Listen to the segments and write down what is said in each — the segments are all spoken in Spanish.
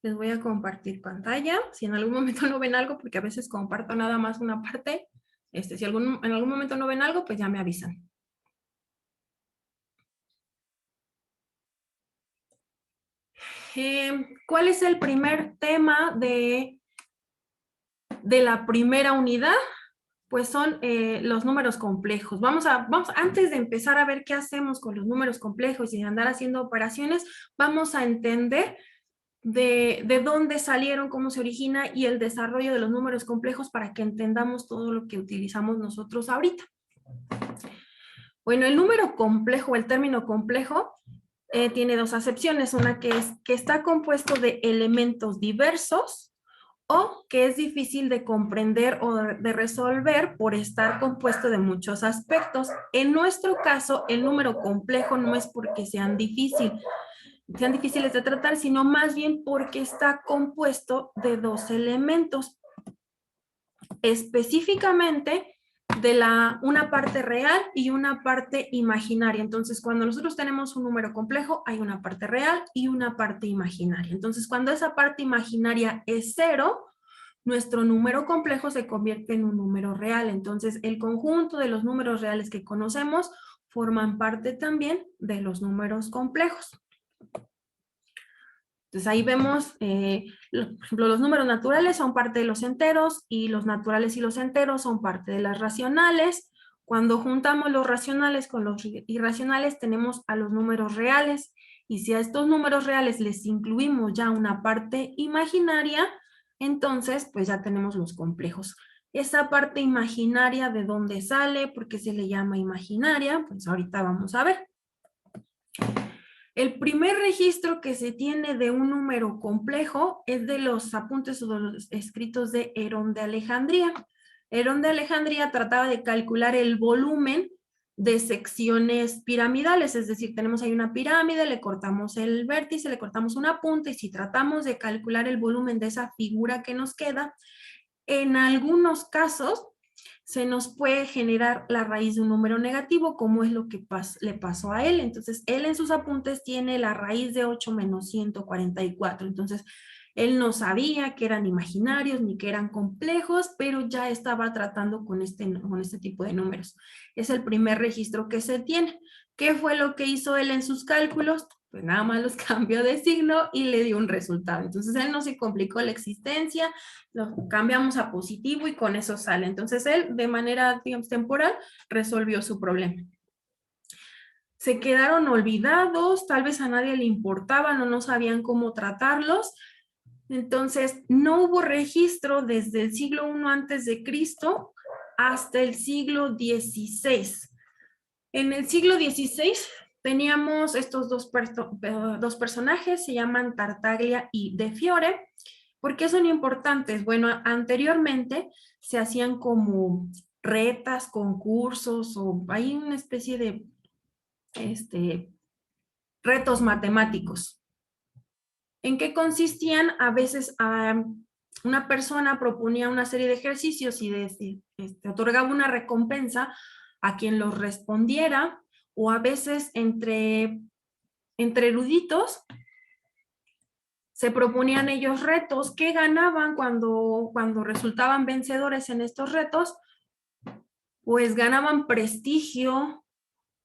Les voy a compartir pantalla. Si en algún momento no ven algo, porque a veces comparto nada más una parte, si en algún momento no ven algo, pues ya me avisan. ¿Cuál es el primer tema de la primera unidad? Pues son los números complejos. Antes de empezar a ver qué hacemos con los números complejos y andar haciendo operaciones, vamos a entender de dónde salieron, cómo se origina y el desarrollo de los números complejos para que entendamos todo lo que utilizamos nosotros ahorita. Bueno, el número complejo, el término complejo, tiene dos acepciones. Una que es que está compuesto de elementos diversos o que es difícil de comprender o de resolver por estar compuesto de muchos aspectos. En nuestro caso, el número complejo no es porque sean difíciles de tratar, sino más bien porque está compuesto de dos elementos. Específicamente de una parte real y una parte imaginaria. Entonces, cuando nosotros tenemos un número complejo, hay una parte real y una parte imaginaria. Entonces, cuando esa parte imaginaria es 0, nuestro número complejo se convierte en un número real. Entonces, el conjunto de los números reales que conocemos forman parte también de los números complejos. Entonces ahí vemos, por ejemplo, los números naturales son parte de los enteros y los naturales y los enteros son parte de las racionales. Cuando juntamos los racionales con los irracionales tenemos a los números reales, y si a estos números reales les incluimos ya una parte imaginaria, entonces pues ya tenemos los complejos. Esa parte imaginaria, ¿de dónde sale? ¿Por qué se le llama imaginaria? Pues ahorita vamos a ver. El primer registro que se tiene de un número complejo es de los apuntes o de los escritos de Herón de Alejandría. Herón de Alejandría trataba de calcular el volumen de secciones piramidales, es decir, tenemos ahí una pirámide, le cortamos el vértice, le cortamos una punta, y si tratamos de calcular el volumen de esa figura que nos queda, en algunos casos se nos puede generar la raíz de un número negativo, como es lo que le pasó a él. Entonces, él en sus apuntes tiene la raíz de 8 menos 144. Entonces, él no sabía que eran imaginarios ni que eran complejos, pero ya estaba tratando con este tipo de números. Es el primer registro que se tiene. ¿Qué fue lo que hizo él en sus cálculos? Pues nada más los cambió de signo y le dio un resultado. Entonces, él no se complicó la existencia, lo cambiamos a positivo y con eso sale. Entonces él, de manera, digamos, temporal, resolvió su problema. Se quedaron olvidados, tal vez a nadie le importaban o no sabían cómo tratarlos. Entonces no hubo registro desde el siglo I antes de Cristo hasta el siglo XVI. En el siglo XVI teníamos estos dos personajes, se llaman Tartaglia y De Fiore. ¿Por qué son importantes? Bueno, anteriormente se hacían como retas, concursos, o hay una especie de retos matemáticos. ¿En qué consistían? A veces una persona proponía una serie de ejercicios y otorgaba una recompensa a quien los respondiera, o a veces entre eruditos se proponían ellos retos. ¿Qué ganaban cuando resultaban vencedores en estos retos? Pues ganaban prestigio,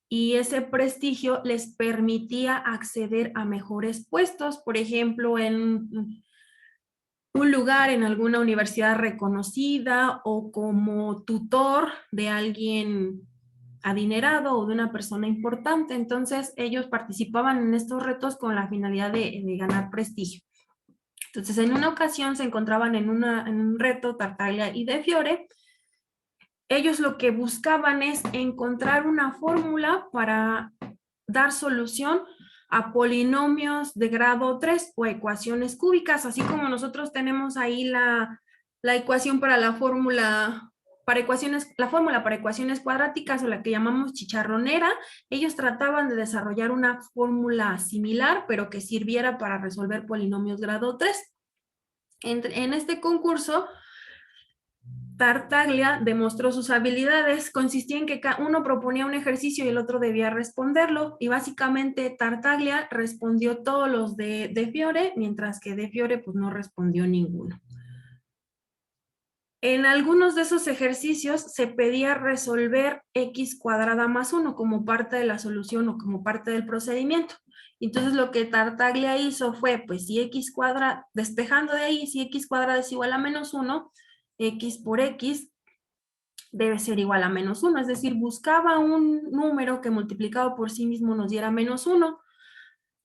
y ese prestigio les permitía acceder a mejores puestos, por ejemplo, en un lugar en alguna universidad reconocida, o como tutor de alguien adinerado o de una persona importante. Entonces ellos participaban en estos retos con la finalidad de ganar prestigio. Entonces, en una ocasión se encontraban en un reto Tartaglia y De Fiore. Ellos lo que buscaban es encontrar una fórmula para dar solución a polinomios de grado 3 o ecuaciones cúbicas, así como nosotros tenemos ahí la ecuación para la fórmula para ecuaciones cuadráticas, o la que llamamos chicharronera. Ellos trataban de desarrollar una fórmula similar, pero que sirviera para resolver polinomios grado 3. En este concurso Tartaglia demostró sus habilidades, consistía en que uno proponía un ejercicio y el otro debía responderlo, y básicamente Tartaglia respondió todos los de Fiore, mientras que de Fiore pues no respondió ninguno. En algunos de esos ejercicios se pedía resolver x cuadrada más 1 como parte de la solución o como parte del procedimiento. Entonces lo que Tartaglia hizo fue, pues si x cuadrada, despejando de ahí, si x cuadrada es igual a menos 1, x por x debe ser igual a menos 1. Es decir, buscaba un número que multiplicado por sí mismo nos diera menos 1.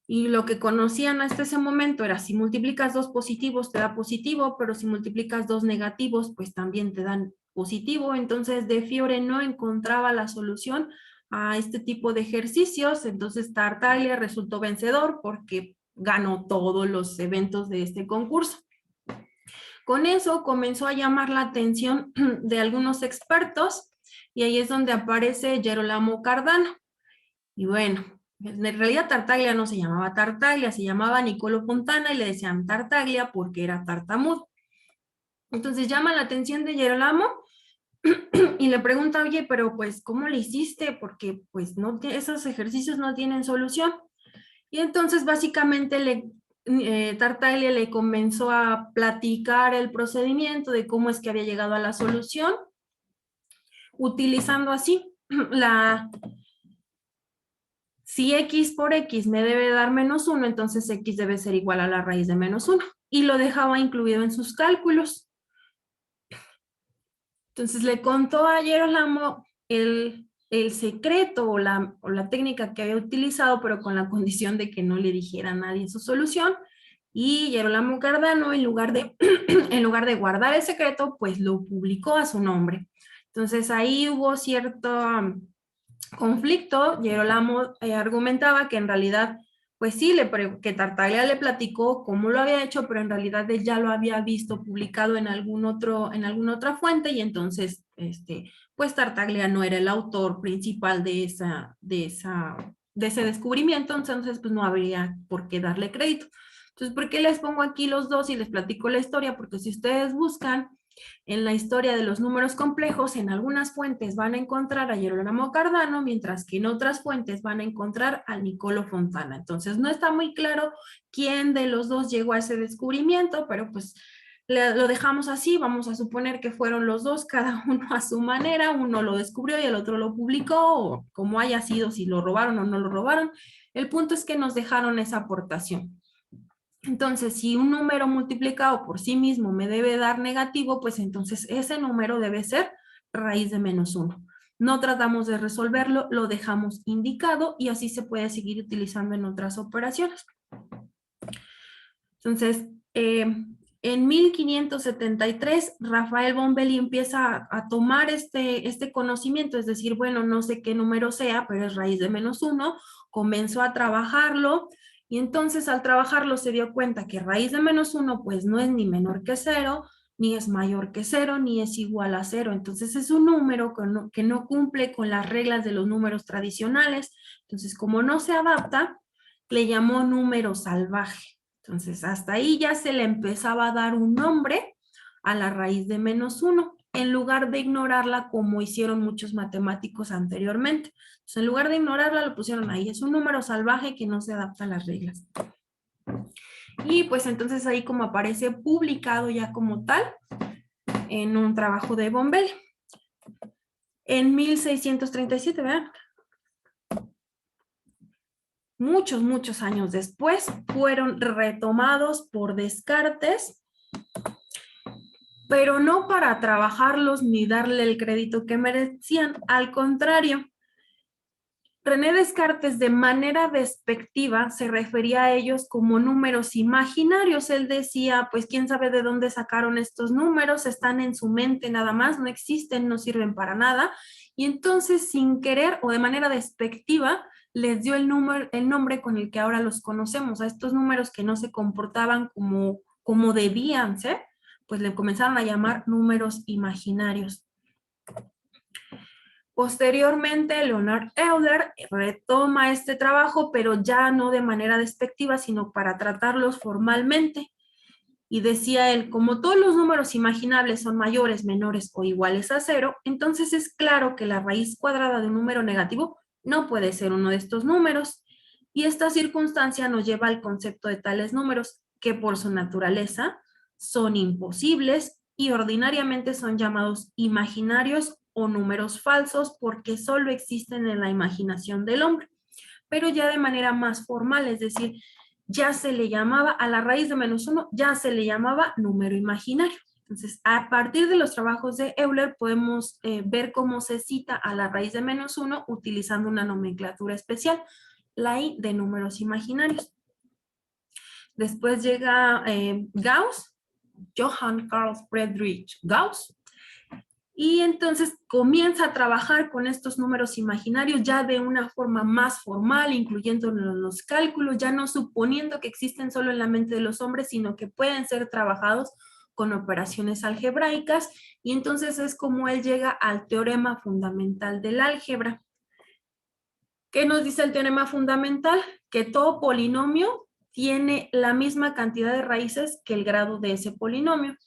Y lo que conocían hasta ese momento era si multiplicas dos positivos te da positivo, pero si multiplicas dos negativos pues también te dan positivo. Entonces de Fiore no encontraba la solución a este tipo de ejercicios. Entonces Tartaglia resultó vencedor porque ganó todos los eventos de este concurso. Con eso comenzó a llamar la atención de algunos expertos y ahí es donde aparece Gerolamo Cardano. Y bueno, en realidad Tartaglia no se llamaba Tartaglia, se llamaba Niccolò Fontana y le decían Tartaglia porque era tartamudo. Entonces llama la atención de Gerolamo y le pregunta, oye, pero pues, ¿cómo le hiciste? Porque pues no, esos ejercicios no tienen solución. Y entonces básicamente Tartaglia le comenzó a platicar el procedimiento de cómo es que había llegado a la solución, utilizando así si x por x me debe dar menos 1, entonces x debe ser igual a la raíz de menos 1. Y lo dejaba incluido en sus cálculos. Entonces le contó a Gerolamo el secreto o la técnica que había utilizado, pero con la condición de que no le dijera a nadie su solución. Y Gerolamo Cardano, en lugar de guardar el secreto, pues lo publicó a su nombre. Entonces ahí hubo cierto conflicto. Gerolamo argumentaba que en realidad, pues sí, que Tartaglia le platicó cómo lo había hecho, pero en realidad él ya lo había visto publicado en alguna otra fuente y entonces, pues Tartaglia no era el autor principal de ese descubrimiento, entonces pues no habría por qué darle crédito. Entonces, ¿por qué les pongo aquí los dos y les platico la historia? Porque si ustedes buscan en la historia de los números complejos, en algunas fuentes van a encontrar a Gerolamo Cardano, mientras que en otras fuentes van a encontrar a Niccolò Fontana. Entonces no está muy claro quién de los dos llegó a ese descubrimiento, pero pues lo dejamos así, vamos a suponer que fueron los dos, cada uno a su manera, uno lo descubrió y el otro lo publicó, o como haya sido, si lo robaron o no lo robaron. El punto es que nos dejaron esa aportación. Entonces, si un número multiplicado por sí mismo me debe dar negativo, pues entonces ese número debe ser raíz de menos 1. No tratamos de resolverlo, lo dejamos indicado y así se puede seguir utilizando en otras operaciones. Entonces, en 1573, Rafael Bombelli empieza a tomar este conocimiento, es decir, bueno, no sé qué número sea, pero es raíz de menos 1, comenzó a trabajarlo. Y entonces al trabajarlo se dio cuenta que raíz de menos 1 pues no es ni menor que 0, ni es mayor que 0, ni es igual a 0. Entonces es un número que no cumple con las reglas de los números tradicionales. Entonces como no se adapta, le llamó número salvaje. Entonces hasta ahí ya se le empezaba a dar un nombre a la raíz de menos 1, en lugar de ignorarla como hicieron muchos matemáticos anteriormente. Entonces, en lugar de ignorarla, lo pusieron ahí. Es un número salvaje que no se adapta a las reglas. Y pues entonces ahí como aparece publicado ya como tal en un trabajo de Bombelli. En 1637, ¿verdad? Muchos años después, fueron retomados por Descartes, pero no para trabajarlos ni darle el crédito que merecían. Al contrario, René Descartes de manera despectiva se refería a ellos como números imaginarios. Él decía, pues quién sabe de dónde sacaron estos números, están en su mente nada más, no existen, no sirven para nada. Y entonces sin querer o de manera despectiva les dio el nombre con el que ahora los conocemos, a estos números que no se comportaban como debían ser, pues le comenzaron a llamar números imaginarios. Posteriormente, Leonard Euler retoma este trabajo, pero ya no de manera despectiva, sino para tratarlos formalmente. Y decía él, como todos los números imaginables son mayores, menores o iguales a 0, entonces es claro que la raíz cuadrada de un número negativo no puede ser uno de estos números. Y esta circunstancia nos lleva al concepto de tales números, que por su naturaleza son imposibles y ordinariamente son llamados imaginarios o números falsos porque solo existen en la imaginación del hombre. Pero ya de manera más formal, es decir, ya se le llamaba, a la raíz de -1, ya se le llamaba número imaginario. Entonces, a partir de los trabajos de Euler, podemos ver cómo se cita a la raíz de -1 utilizando una nomenclatura especial, la I de números imaginarios. Después llega Gauss, Johann Carl Friedrich Gauss, y entonces comienza a trabajar con estos números imaginarios ya de una forma más formal, incluyendo los cálculos, ya no suponiendo que existen solo en la mente de los hombres, sino que pueden ser trabajados con operaciones algebraicas, y entonces es como él llega al teorema fundamental del álgebra. ¿Qué nos dice el teorema fundamental? Que todo polinomio tiene la misma cantidad de raíces que el grado de ese polinomio.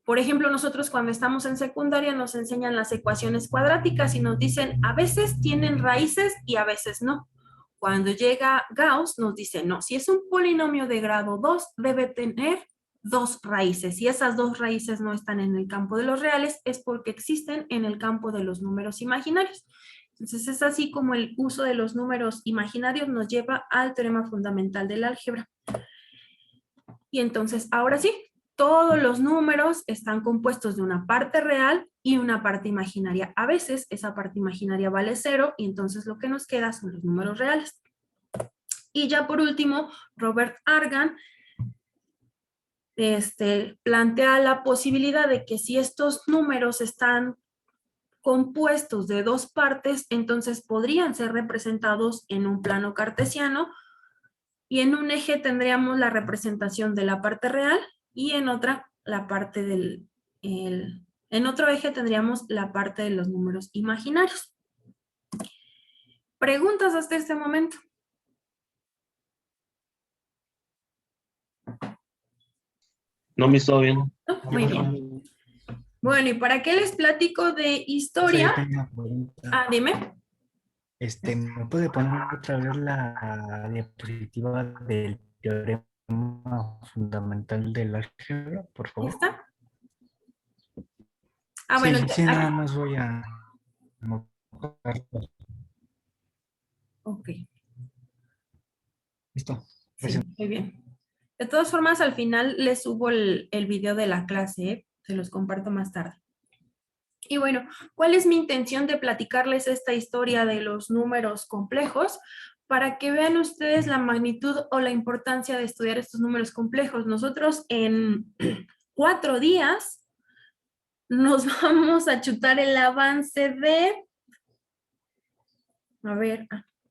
Por ejemplo, nosotros cuando estamos en secundaria nos enseñan las ecuaciones cuadráticas y nos dicen a veces tienen raíces y a veces no. Cuando llega Gauss nos dice no, si es un polinomio de grado 2 debe tener 2 raíces. Si esas 2 raíces no están en el campo de los reales es porque existen en el campo de los números imaginarios. Entonces es así como el uso de los números imaginarios nos lleva al teorema fundamental del álgebra. Y entonces ahora sí, todos los números están compuestos de una parte real y una parte imaginaria. A veces esa parte imaginaria vale 0 y entonces lo que nos queda son los números reales. Y ya por último, Robert Argan plantea la posibilidad de que si estos números están compuestos de 2 partes, entonces podrían ser representados en un plano cartesiano y en un eje tendríamos la representación de la parte real y en otra la parte en otro eje tendríamos la parte de los números imaginarios. ¿Preguntas hasta este momento? No me estoy bien. ¿No? Muy bien. Bueno, ¿y para qué les platico de historia? Yo tengo una pregunta. Ah, dime. ¿Me puede poner otra vez la diapositiva del teorema fundamental del álgebra, por ¿Ya favor? está? Ah, bueno. Sí, nada más voy a... Ok. Listo. Sí, muy bien. De todas formas, al final les subo el video de la clase, ¿eh? Se los comparto más tarde. Y bueno, ¿cuál es mi intención de platicarles esta historia de los números complejos? Para que vean ustedes la magnitud o la importancia de estudiar estos números complejos. Nosotros en 4 días nos vamos a chutar el avance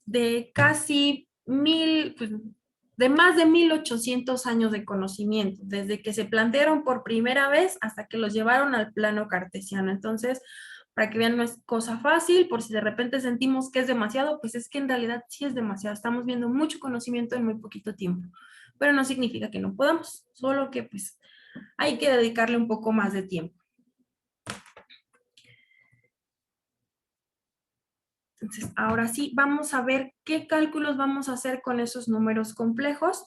de casi de más de 1800 años de conocimiento, desde que se plantearon por primera vez hasta que los llevaron al plano cartesiano. Entonces, para que vean, no es cosa fácil, por si de repente sentimos que es demasiado, pues es que en realidad sí es demasiado. Estamos viendo mucho conocimiento en muy poquito tiempo, pero no significa que no podamos, solo que pues hay que dedicarle un poco más de tiempo. Entonces, ahora sí, vamos a ver qué cálculos vamos a hacer con esos números complejos.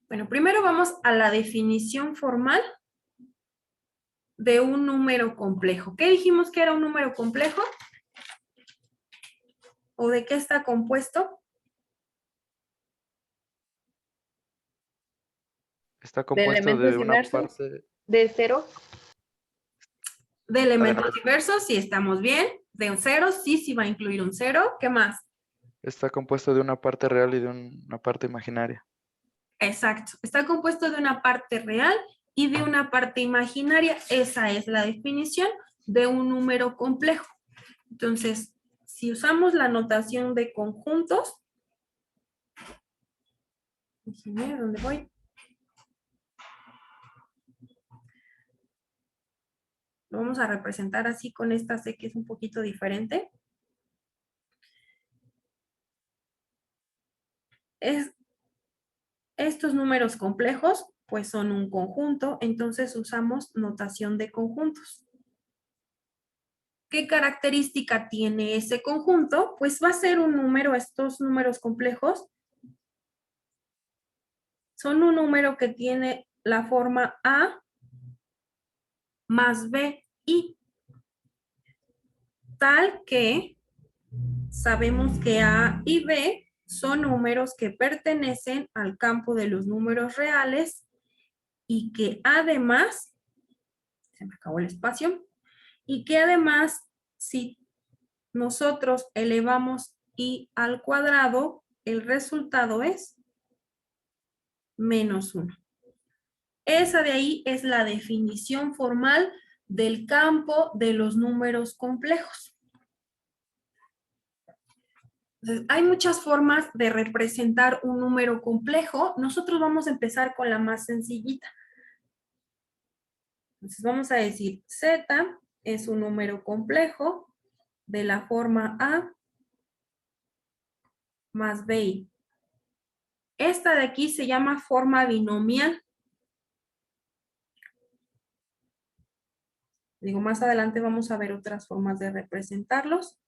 Bueno, primero vamos a la definición formal de un número complejo. ¿Qué dijimos que era un número complejo? ¿O de qué está compuesto? Está compuesto de una parte de 0. De elementos diversos, sí estamos bien. De un 0, sí va a incluir un 0. ¿Qué más? Está compuesto de una parte real y de una parte imaginaria. Exacto. Está compuesto de una parte real y de una parte imaginaria. Esa es la definición de un número complejo. Entonces, si usamos la notación de conjuntos, déjenme ver dónde voy. Lo vamos a representar así con esta C que es un poquito diferente. Estos números complejos pues son un conjunto, entonces usamos notación de conjuntos. ¿Qué característica tiene ese conjunto? Pues va a ser un número, estos números complejos son un número que tiene la forma A más B y tal que sabemos que A y B son números que pertenecen al campo de los números reales y que además, se me acabó el espacio, y que además si nosotros elevamos I al cuadrado, el resultado es -1. Esa de ahí es la definición formal del campo de los números complejos. Entonces, hay muchas formas de representar un número complejo. Nosotros vamos a empezar con la más sencillita. Entonces vamos a decir Z es un número complejo de la forma A más BI. Esta de aquí se llama forma binomial. Digo, más adelante vamos a ver otras formas de representarlos.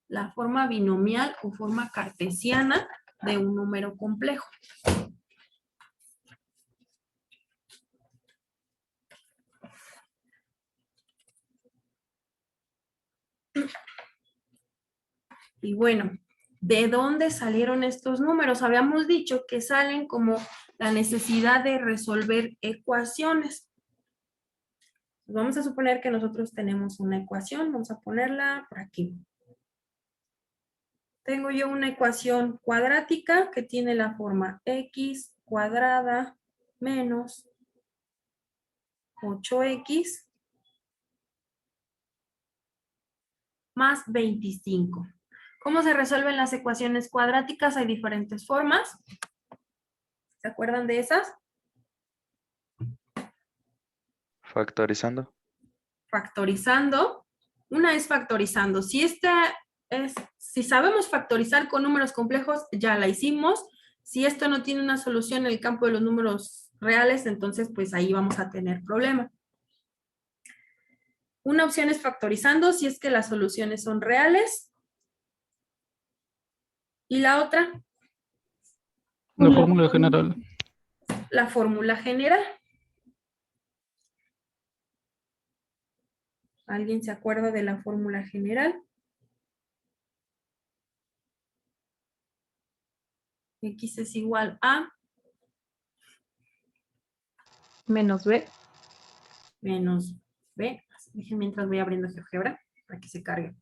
La forma binomial o forma cartesiana de un número complejo. Y bueno, ¿de dónde salieron estos números? Habíamos dicho que salen como la necesidad de resolver ecuaciones. Vamos a suponer que nosotros tenemos una ecuación, vamos a ponerla por aquí. Tengo yo una ecuación cuadrática que tiene la forma x cuadrada menos 8x más 25. ¿Cómo se resuelven las ecuaciones cuadráticas? Hay diferentes formas. ¿Se acuerdan de esas? Factorizando. Factorizando. Una es factorizando. Si sabemos factorizar con números complejos, ya la hicimos. Si esto no tiene una solución en el campo de los números reales, entonces pues ahí vamos a tener problema. Una opción es factorizando si es que las soluciones son reales. Y la otra, La fórmula general. la fórmula general. ¿Alguien se acuerda de la fórmula general? X es igual a Menos B. menos B. Dejen mientras voy abriendo GeoGebra para que se cargue.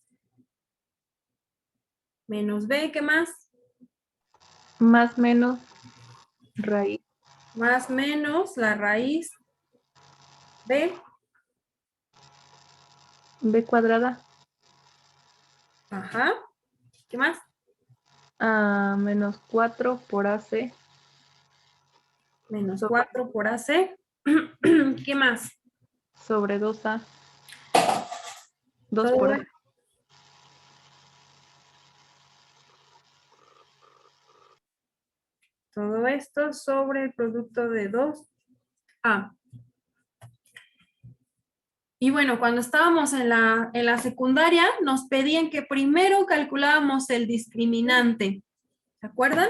Menos B, ¿qué más? Más menos raíz. Más menos la raíz B. B cuadrada. Ajá. ¿Qué más? A menos 4 por AC. Menos 4 por AC. ¿Qué más? Sobre 2A. 2 Todo, por A. todo esto sobre el producto de 2A. Y bueno, cuando estábamos en la secundaria, nos pedían que primero calculábamos el discriminante. ¿Se acuerdan?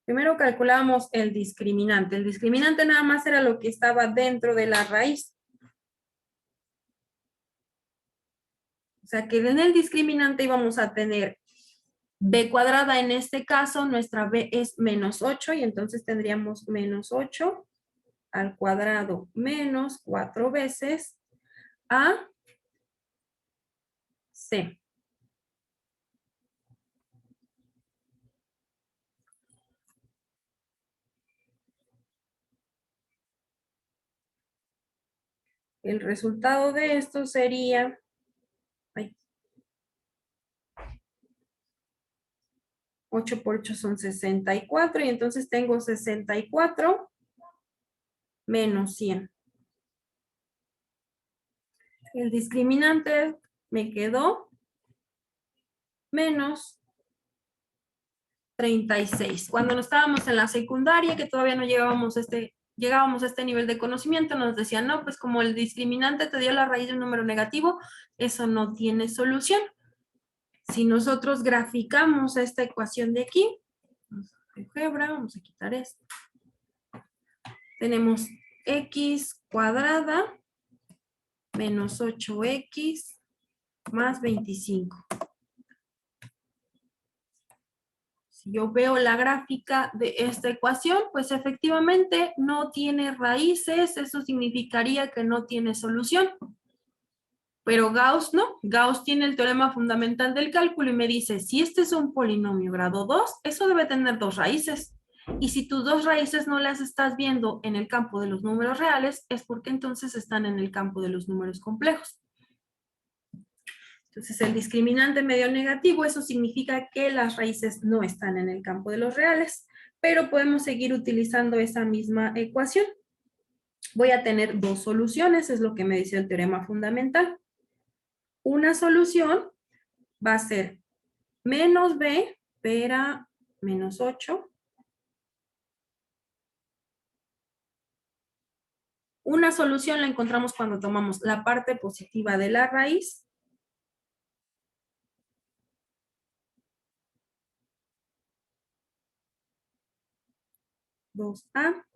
Primero calculábamos el discriminante. El discriminante nada más era lo que estaba dentro de la raíz. O sea que en el discriminante íbamos a tener b cuadrada, en este caso nuestra b es menos 8 y entonces tendríamos menos 8 al cuadrado menos 4 veces a c. El resultado de esto sería 8 por 8 son 64 y entonces tengo 64 menos 100. El discriminante me quedó menos 36. Cuando no estábamos en la secundaria, que todavía no llegábamos a este nivel de conocimiento, nos decían, no, pues como el discriminante te dio la raíz de un número negativo, eso no tiene solución. Si nosotros graficamos esta ecuación de aquí, vamos a quitar esto. Tenemos x cuadrada menos 8x más 25. Si yo veo la gráfica de esta ecuación, pues efectivamente no tiene raíces, eso significaría que no tiene solución. Pero Gauss no, Gauss tiene el teorema fundamental del cálculo y me dice, si este es un polinomio grado 2, eso debe tener 2 raíces. Y si tus 2 raíces no las estás viendo en el campo de los números reales, es porque entonces están en el campo de los números complejos. Entonces el discriminante me dio negativo, eso significa que las raíces no están en el campo de los reales, pero podemos seguir utilizando esa misma ecuación. Voy a tener 2 soluciones, es lo que me dice el teorema fundamental. Una solución va a ser menos b, era menos 8. Una solución la encontramos cuando tomamos la parte positiva de la raíz. (2a)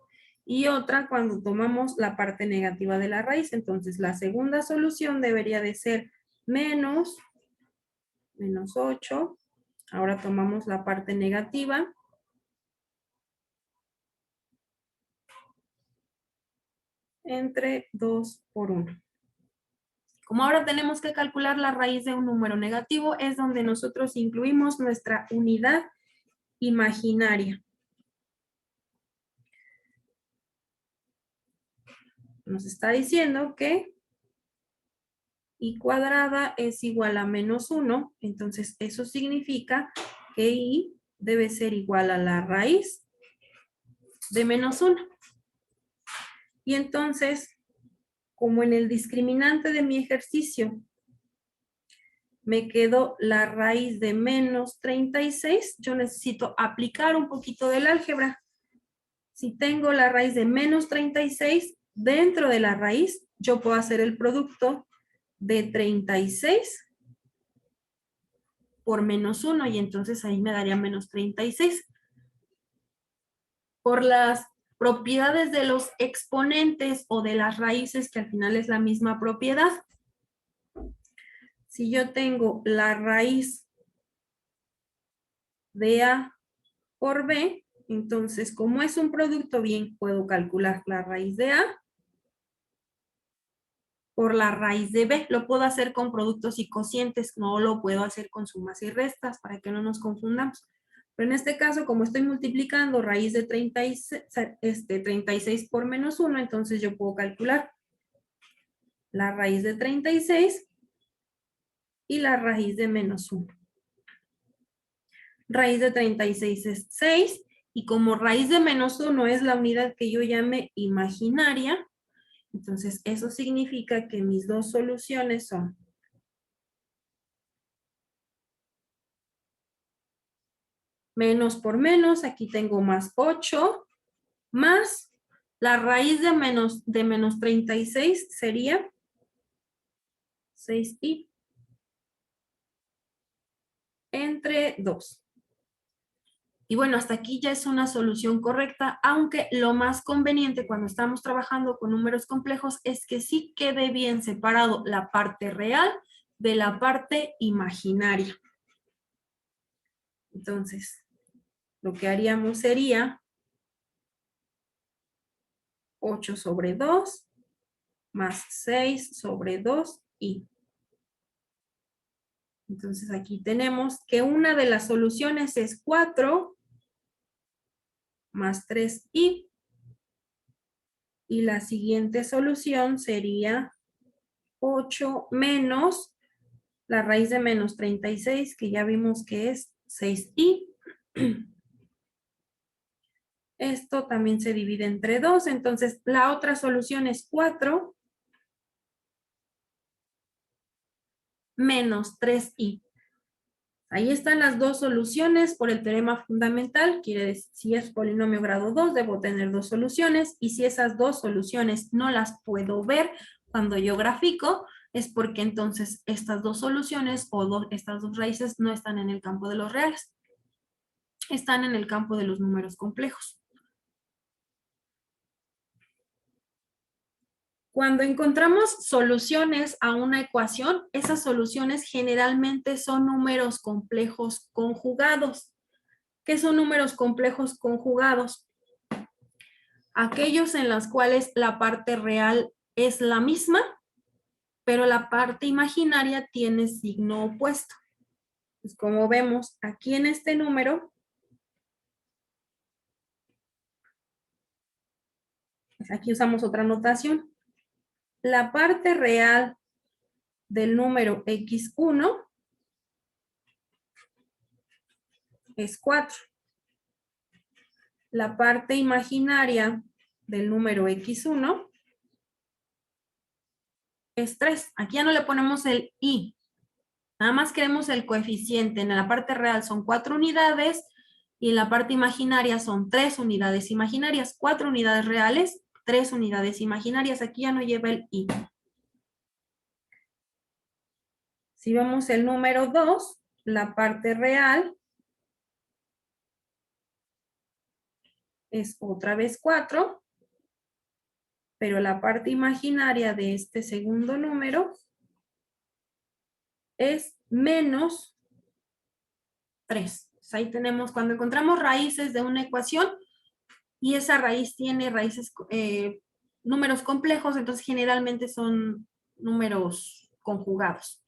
y otra cuando tomamos la parte negativa de la raíz. Entonces la segunda solución debería de ser menos 8. Ahora tomamos la parte negativa. Entre 2 por 1. Como ahora tenemos que calcular la raíz de un número negativo, es donde nosotros incluimos nuestra unidad imaginaria. Nos está diciendo que y cuadrada es igual a menos 1, entonces eso significa que y debe ser igual a la raíz de menos 1. Y entonces, como en el discriminante de mi ejercicio me quedó la raíz de menos 36, yo necesito aplicar un poquito del álgebra. Si tengo la raíz de menos 36, dentro de la raíz, yo puedo hacer el producto de 36 por menos 1, y entonces ahí me daría menos 36. Por las propiedades de los exponentes o de las raíces, que al final es la misma propiedad. Si yo tengo la raíz de A por B, entonces como es un producto, bien, puedo calcular la raíz de A por la raíz de B. Lo puedo hacer con productos y cocientes, no lo puedo hacer con sumas y restas, para que no nos confundamos. Pero en este caso, como estoy multiplicando raíz de 36 por menos 1, entonces yo puedo calcular la raíz de 36 y la raíz de menos 1. Raíz de 36 es 6, y como raíz de menos 1 es la unidad que yo llame imaginaria, entonces eso significa que mis 2 soluciones son menos por menos, aquí tengo más 8, más la raíz de menos 36 sería 6i entre 2. Y bueno, hasta aquí ya es una solución correcta, aunque lo más conveniente cuando estamos trabajando con números complejos es que sí quede bien separado la parte real de la parte imaginaria. Entonces, lo que haríamos sería 8 sobre 2 más 6 sobre 2i. Entonces aquí tenemos que una de las soluciones es 4 más 3i. Y la siguiente solución sería 8 menos la raíz de menos 36, que ya vimos que es 6i. Esto también se divide entre 2, entonces la otra solución es 4 menos 3i. Ahí están las dos soluciones por el teorema fundamental. Quiere decir, si es polinomio grado 2, debo tener dos soluciones. Y si esas dos soluciones no las puedo ver cuando yo grafico, es porque entonces estas dos soluciones o estas dos raíces no están en el campo de los reales. Están en el campo de los números complejos. Cuando encontramos soluciones a una ecuación, esas soluciones generalmente son números complejos conjugados. ¿Qué son números complejos conjugados? Aquellos en los cuales la parte real es la misma, pero la parte imaginaria tiene signo opuesto. Pues como vemos aquí en este número, pues aquí usamos otra notación. La parte real del número x1 es 4. La parte imaginaria del número x1 es 3. Aquí ya no le ponemos el i. Nada más queremos el coeficiente. En la parte real son 4 unidades y en la parte imaginaria son 3 unidades imaginarias. 4 unidades reales, 3 unidades imaginarias. Aquí ya no lleva el i. Si vemos el número 2, la parte real es otra vez 4, pero la parte imaginaria de este segundo número es menos 3. Pues ahí tenemos, cuando encontramos raíces de una ecuación y esa raíz tiene raíces, números complejos, entonces generalmente son números conjugados.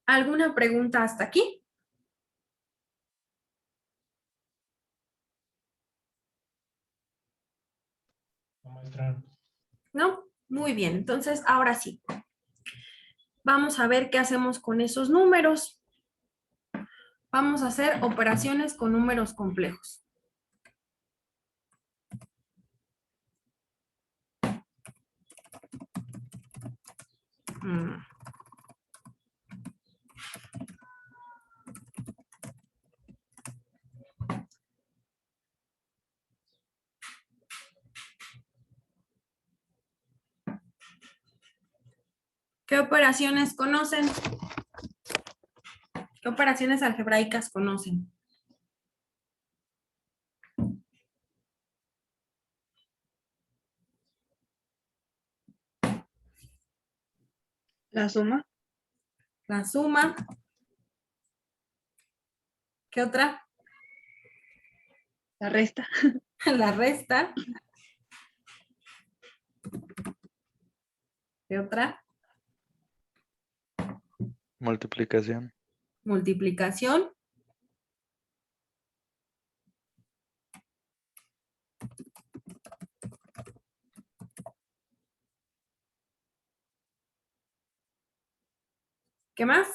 ¿Alguna pregunta hasta aquí? ¿No? Muy bien, entonces ahora sí. Vamos a ver qué hacemos con esos números. Vamos a hacer operaciones con números complejos. ¿Qué operaciones conocen? ¿Qué operaciones algebraicas conocen? La suma. La suma. ¿Qué otra? La resta. La resta. ¿Qué otra? Multiplicación. Multiplicación. ¿Qué más?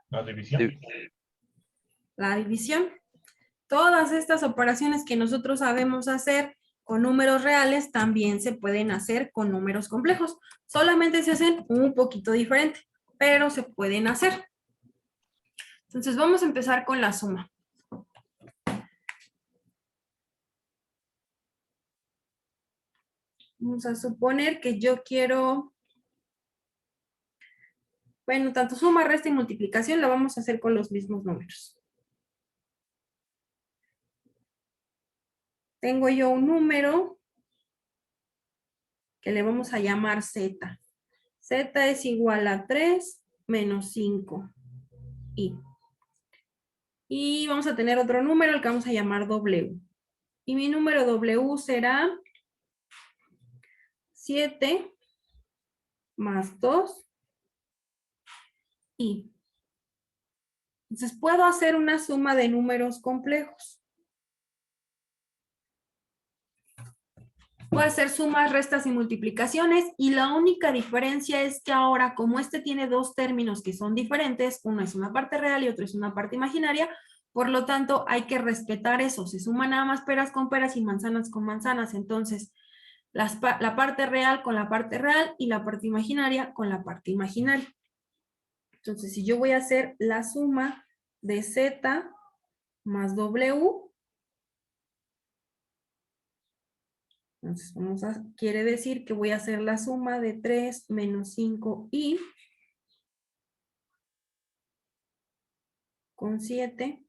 La división. La división. Todas estas operaciones que nosotros sabemos hacer con números reales también se pueden hacer con números complejos. Solamente se hacen un poquito diferente, pero se pueden hacer. Entonces vamos a empezar con la suma. Vamos a suponer que yo quiero, bueno, tanto suma, resta y multiplicación la vamos a hacer con los mismos números. Tengo yo un número que le vamos a llamar z. Z es igual a 3 menos 5. Y vamos a tener otro número, el que vamos a llamar W. Y mi número W será 7 más 2 i. Entonces puedo hacer una suma de números complejos. Puedo hacer sumas, restas y multiplicaciones y la única diferencia es que ahora como este tiene dos términos que son diferentes, uno es una parte real y otro es una parte imaginaria, por lo tanto hay que respetar eso, se suman nada más peras con peras y manzanas con manzanas, entonces la parte real con la parte real y la parte imaginaria con la parte imaginaria. Entonces si yo voy a hacer la suma de Z más W, entonces quiere decir que voy a hacer la suma de 3 menos 5i con 7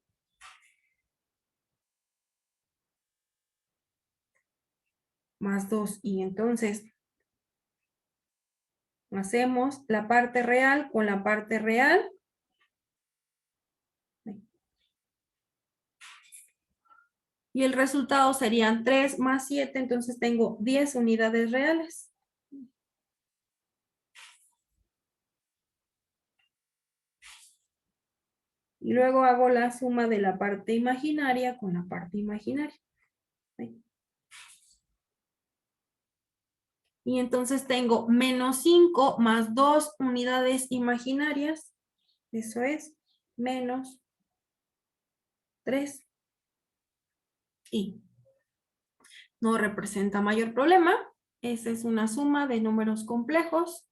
más 2i. Entonces, hacemos la parte real con la parte real. Y el resultado serían 3 más 7, entonces tengo 10 unidades reales. Y luego hago la suma de la parte imaginaria con la parte imaginaria. Y entonces tengo menos 5 más 2 unidades imaginarias. Eso es menos 3. Y no representa mayor problema. Esa es una suma de números complejos.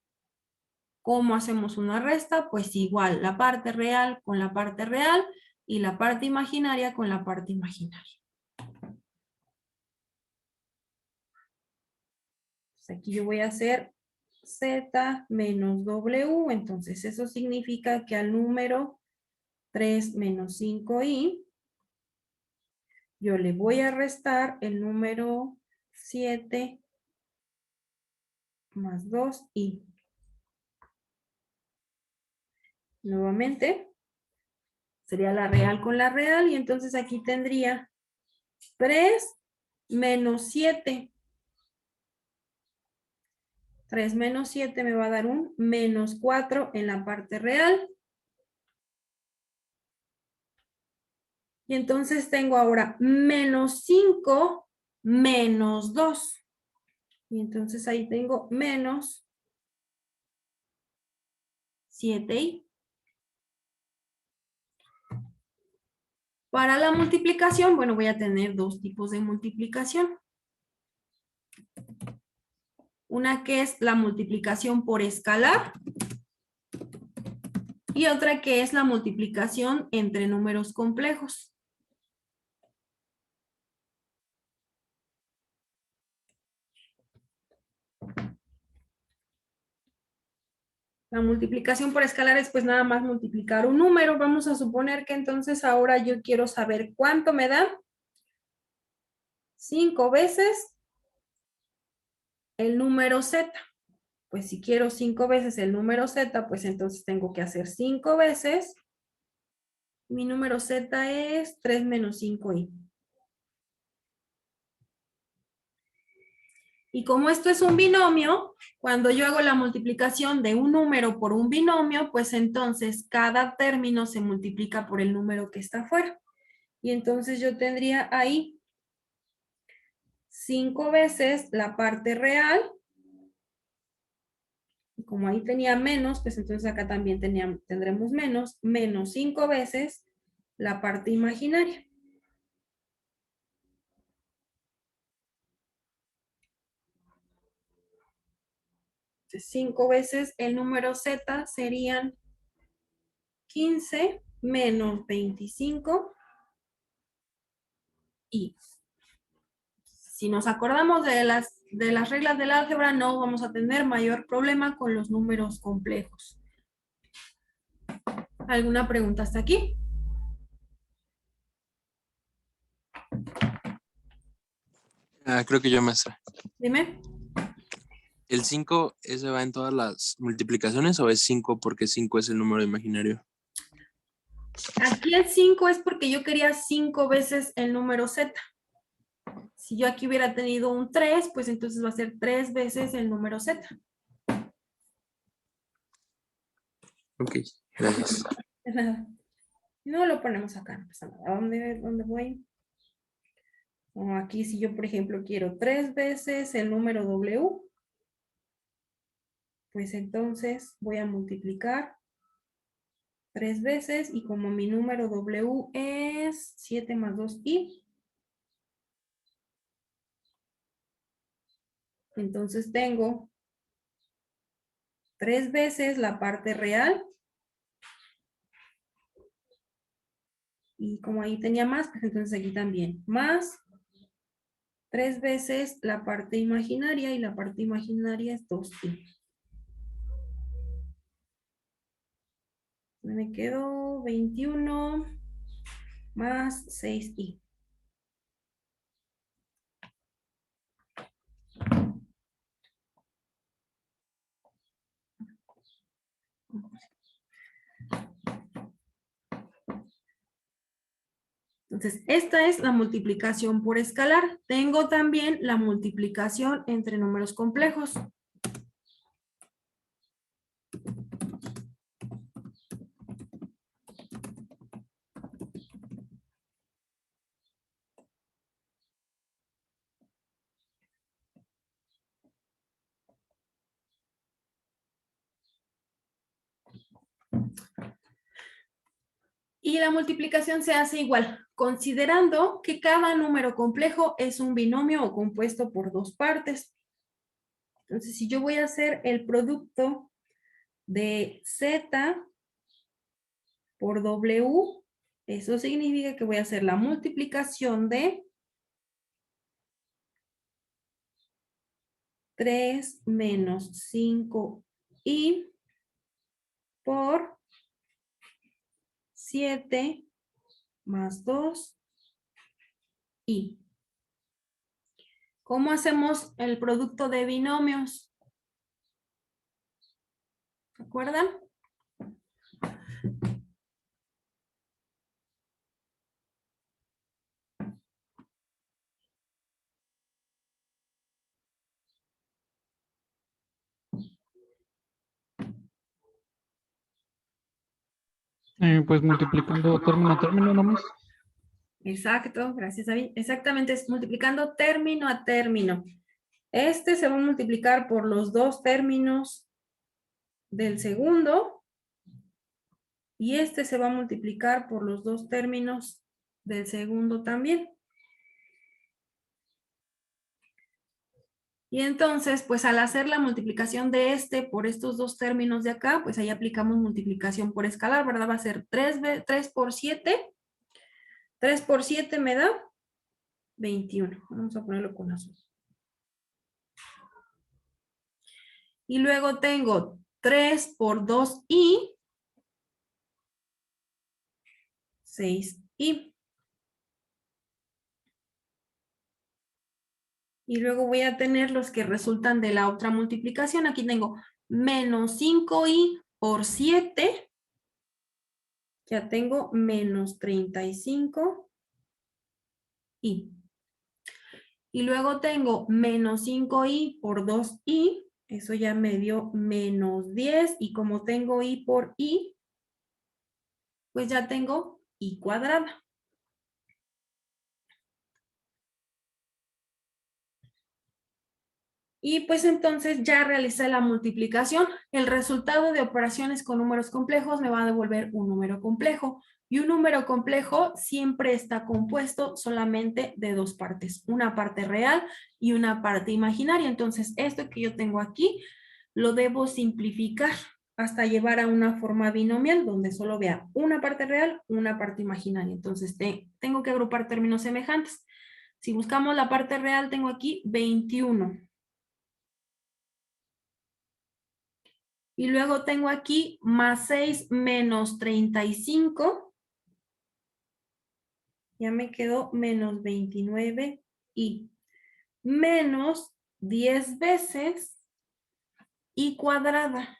¿Cómo hacemos una resta? Pues igual, la parte real con la parte real y la parte imaginaria con la parte imaginaria. Entonces aquí yo voy a hacer Z menos W, entonces eso significa que al número 3 menos 5i, yo le voy a restar el número 7 más 2i. Nuevamente, sería la real con la real y entonces aquí tendría 3 menos 7. 3 menos 7 me va a dar un menos 4 en la parte real. Y entonces tengo ahora menos 5 menos 2. Y entonces ahí tengo menos 7i. Para la multiplicación, bueno, voy a tener dos tipos de multiplicación. Una que es la multiplicación por escalar y otra que es la multiplicación entre números complejos. La multiplicación por escalar es pues nada más multiplicar un número. Vamos a suponer que entonces ahora yo quiero saber cuánto me da 5 veces el número Z. Pues si quiero 5 veces el número Z, pues entonces tengo que hacer 5 veces. Mi número Z es 3 menos 5i. Y como esto es un binomio, cuando yo hago la multiplicación de un número por un binomio, pues entonces cada término se multiplica por el número que está afuera. Y entonces yo tendría ahí 5 veces la parte real. Y como ahí tenía menos, pues entonces acá también tendremos menos 5 veces la parte imaginaria. 5 veces el número Z serían 15 menos 25. Y si nos acordamos de las reglas del álgebra, no vamos a tener mayor problema con los números complejos. ¿Alguna pregunta hasta aquí? Creo que yo me sé. Dime. ¿El 5 ese va en todas las multiplicaciones o es 5 porque 5 es el número imaginario? Aquí el 5 es porque yo quería 5 veces el número Z. Si yo aquí hubiera tenido un 3, pues entonces va a ser 3 veces el número Z. Ok, gracias. No lo ponemos acá, no pasa nada. ¿Dónde voy? O aquí si yo, por ejemplo, quiero 3 veces el número W, pues entonces voy a multiplicar 3 veces y como mi número W es 7 más 2i, entonces tengo 3 veces la parte real. Y como ahí tenía más, pues entonces aquí también. Más 3 veces la parte imaginaria y la parte imaginaria es 2i. Me quedó 21 más 6i. Entonces, esta es la multiplicación por escalar. Tengo también la multiplicación entre números complejos. Y la multiplicación se hace igual, considerando que cada número complejo es un binomio o compuesto por dos partes. Entonces, si yo voy a hacer el producto de Z por W, eso significa que voy a hacer la multiplicación de 3 menos 5i por 7 más 2i. ¿Cómo hacemos el producto de binomios? ¿Se acuerdan? Pues multiplicando término a término nomás. Exacto, gracias David. Exactamente, es multiplicando término a término. Este se va a multiplicar por los dos términos del segundo y este se va a multiplicar por los dos términos del segundo también. Y entonces, pues al hacer la multiplicación de este por estos dos términos de acá, pues ahí aplicamos multiplicación por escalar, ¿verdad? Va a ser 3 por 7. 3 por 7 me da 21. Vamos a ponerlo con azul. Y luego tengo 3 por 2i, 6i. Y luego voy a tener los que resultan de la otra multiplicación. Aquí tengo menos 5i por 7. Ya tengo menos 35i. Y luego tengo menos 5i por 2i. Eso ya me dio menos 10. Y como tengo i por i, pues ya tengo i cuadrada. Y pues entonces ya realicé la multiplicación. El resultado de operaciones con números complejos me va a devolver un número complejo. Y un número complejo siempre está compuesto solamente de dos partes. Una parte real y una parte imaginaria. Entonces esto que yo tengo aquí lo debo simplificar hasta llevar a una forma binomial donde solo vea una parte real, una parte imaginaria. Entonces tengo que agrupar términos semejantes. Si buscamos la parte real, tengo aquí 21. Y luego tengo aquí más 6 menos 35. Ya me quedó menos 29 y menos 10 veces i cuadrada.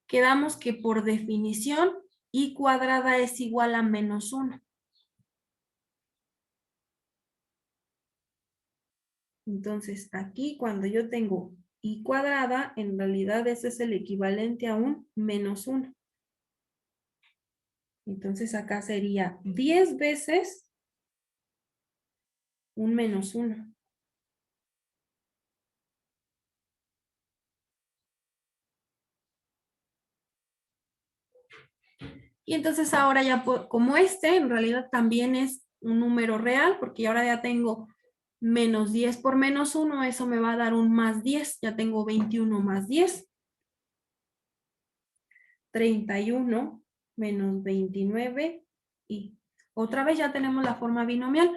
Quedamos que por definición i cuadrada es igual a menos 1. Entonces aquí cuando yo tengo i cuadrada, en realidad ese es el equivalente a un menos 1. Entonces acá sería 10 veces un menos 1. Y entonces ahora ya, como este en realidad también es un número real, porque ahora ya tengo menos 10 por menos 1, eso me va a dar un más 10, ya tengo 21 más 10. 31 menos 29 y otra vez ya tenemos la forma binomial,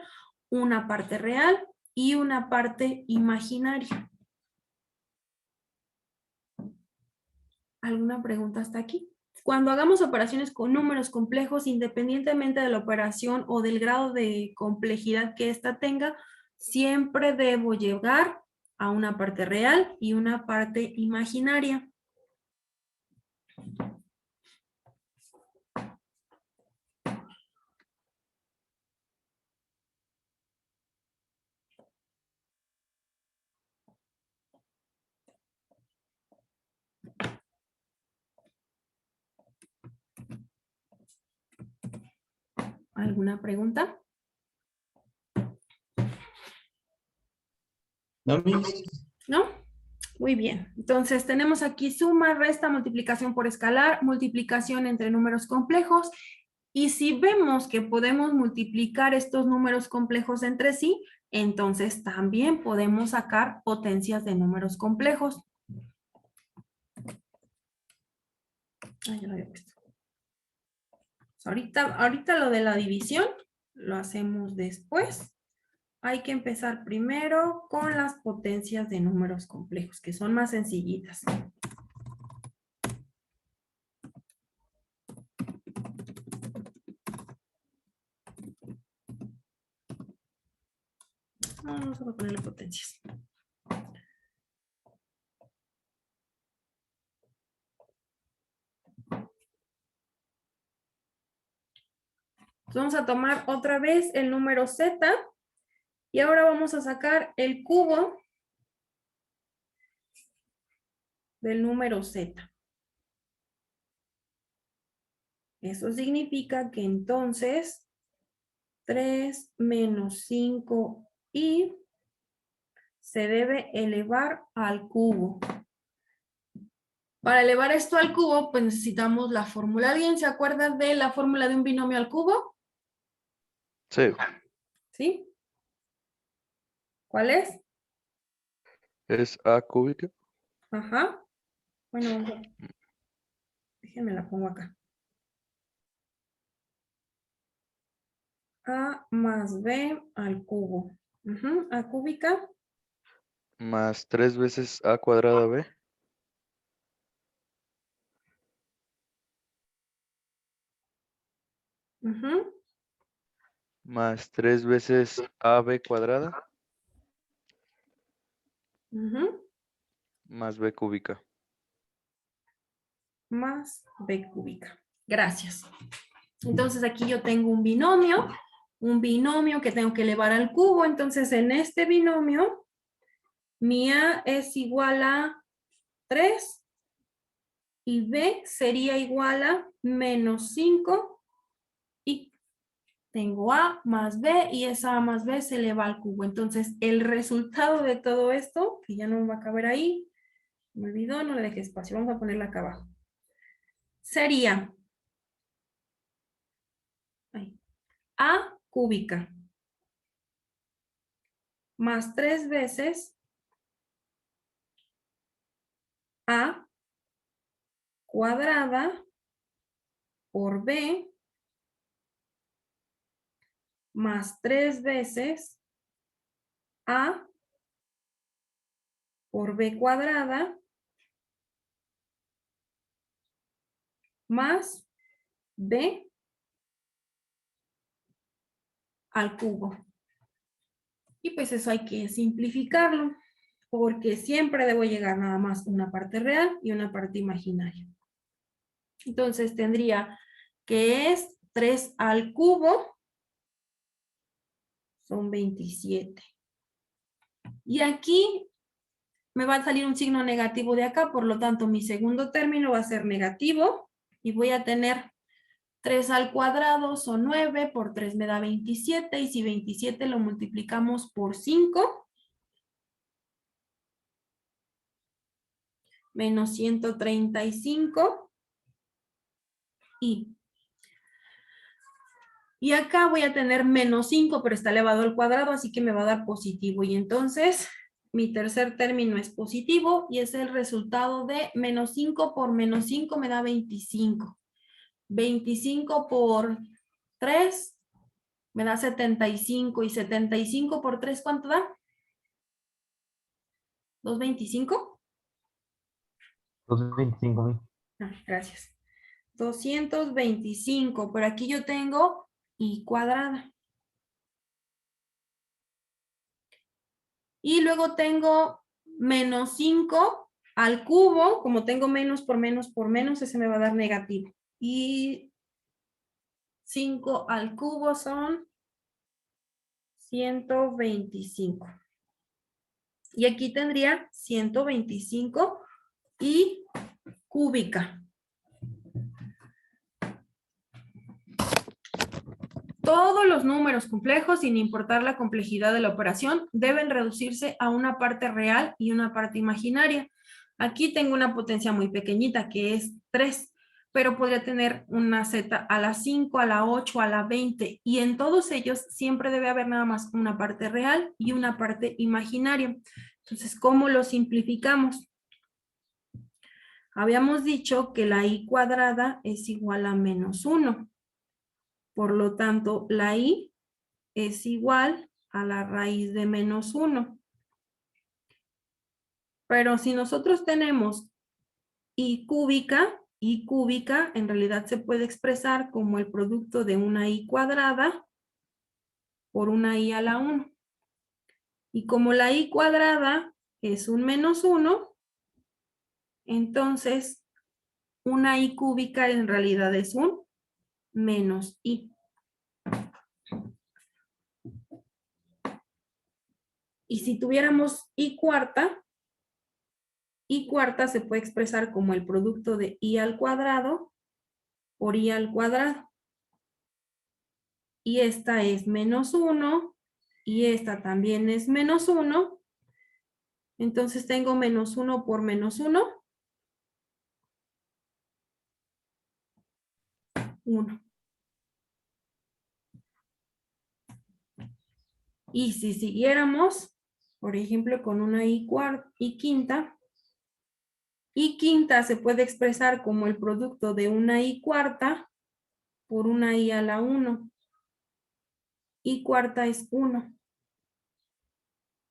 una parte real y una parte imaginaria. ¿Alguna pregunta hasta aquí? Cuando hagamos operaciones con números complejos, independientemente de la operación o del grado de complejidad que ésta tenga, siempre debo llegar a una parte real y una parte imaginaria. ¿Alguna pregunta? No, Miss. ¿No? Muy bien. Entonces tenemos aquí suma, resta, multiplicación por escalar, multiplicación entre números complejos. Y si vemos que podemos multiplicar estos números complejos entre sí, entonces también podemos sacar potencias de números complejos. Ay, ya lo había puesto. Ahorita lo de la división lo hacemos después. Hay que empezar primero con las potencias de números complejos, que son más sencillitas. Vamos a ponerle potencias. Vamos a tomar otra vez el número z y ahora vamos a sacar el cubo del número z. Eso significa que entonces 3 menos 5i se debe elevar al cubo. Para elevar esto al cubo, pues necesitamos la fórmula. ¿Alguien se acuerda de la fórmula de un binomio al cubo? Sí, ¿Sí? ¿Cuál es? es A cúbica Ajá. Bueno, déjenme la pongo acá. A más B al cubo. Ujú, A cúbica. más 3 veces A cuadrada B Ujú, más 3 veces AB cuadrada ujú, más B cúbica. Más B cúbica. Gracias. Entonces aquí yo tengo un binomio que tengo que elevar al cubo. Entonces en este binomio, mi A es igual a 3 y B sería igual a menos 5 y tengo A más B y esa A más B se eleva al cubo. Entonces el resultado de todo esto, que ya no va a caber ahí, me olvidó, no le dejé espacio, vamos a ponerla acá abajo. Sería A cúbica más 3 veces A cuadrada por B más 3 veces A por B cuadrada más B al cubo. Y pues eso hay que simplificarlo, porque siempre debo llegar nada más una parte real y una parte imaginaria. Entonces tendría que es 3 al cubo, son 27. Y aquí me va a salir un signo negativo de acá, por lo tanto mi segundo término va a ser negativo y voy a tener 3 al cuadrado son 9, por 3 me da 27, y si 27 lo multiplicamos por 5, menos 135, y acá voy a tener menos 5, pero está elevado al cuadrado, así que me va a dar positivo, y entonces mi tercer término es positivo, y es el resultado de menos 5 por menos 5 me da 25. 25 por 3 me da 75, y 75 por 3, ¿cuánto da? ¿225? 225.000. Gracias. 225, pero aquí yo tengo y cuadrada. Y luego tengo menos 5 al cubo, como tengo menos por menos por menos, ese me va a dar negativo. Y 5 al cubo son 125. Y aquí tendría 125 y cúbica. Todos los números complejos, sin importar la complejidad de la operación, deben reducirse a una parte real y una parte imaginaria. Aquí tengo una potencia muy pequeñita, que es 3, pero podría tener una z a la 5, a la 8, a la 20, y en todos ellos siempre debe haber nada más una parte real y una parte imaginaria. Entonces, ¿cómo lo simplificamos? Habíamos dicho que la i cuadrada es igual a menos 1. Por lo tanto, la i es igual a la raíz de menos 1. Pero si nosotros tenemos i cúbica en realidad se puede expresar como el producto de una i cuadrada por una i a la 1. Y como la i cuadrada es un menos 1, entonces una i cúbica en realidad es un menos i. Y si tuviéramos i cuarta se puede expresar como el producto de i al cuadrado por i al cuadrado. Y esta es menos 1, y esta también es menos 1. Entonces tengo menos 1 por menos 1. 1. Y si siguiéramos, por ejemplo, con una i quinta se puede expresar como el producto de una i cuarta por una i a la 1. I cuarta es 1.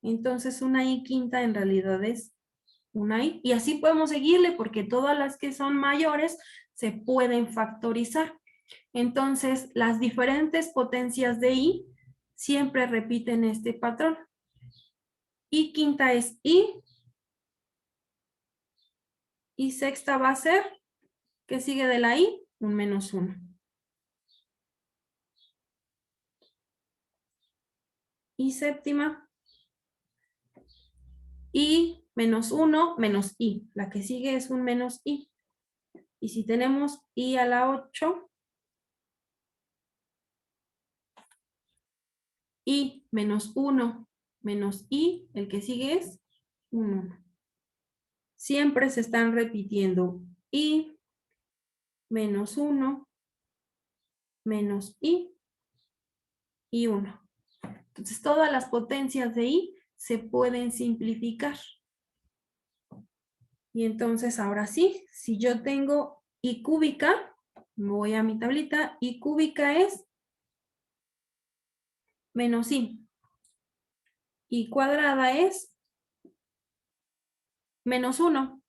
Entonces una i quinta en realidad es una i. Y así podemos seguirle porque todas las que son mayores se pueden factorizar. Entonces las diferentes potencias de i siempre repiten este patrón. I quinta es i. Y sexta va a ser, ¿qué sigue de la i? Un menos 1. Y séptima, i menos 1 menos i. La que sigue es un menos i. Y si tenemos i a la 8, i menos 1 menos i, el que sigue es un 1. Siempre se están repitiendo i menos 1 menos i y 1. Entonces todas las potencias de i se pueden simplificar. Y entonces ahora sí, si yo tengo i cúbica, me voy a mi tablita, i cúbica es menos i. I cuadrada es menos 1.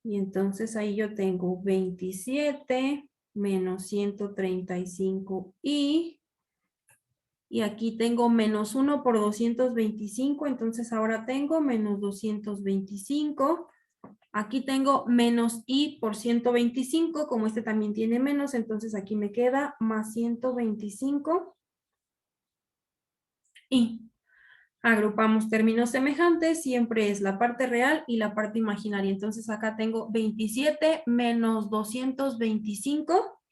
Y entonces ahí yo tengo 27 menos 135i. Y aquí tengo menos 1 por 225, entonces ahora tengo menos 225. Aquí tengo menos i por 125, como este también tiene menos, entonces aquí me queda más 125. Y Agrupamos términos semejantes, siempre es la parte real y la parte imaginaria. Entonces acá tengo 27 menos 225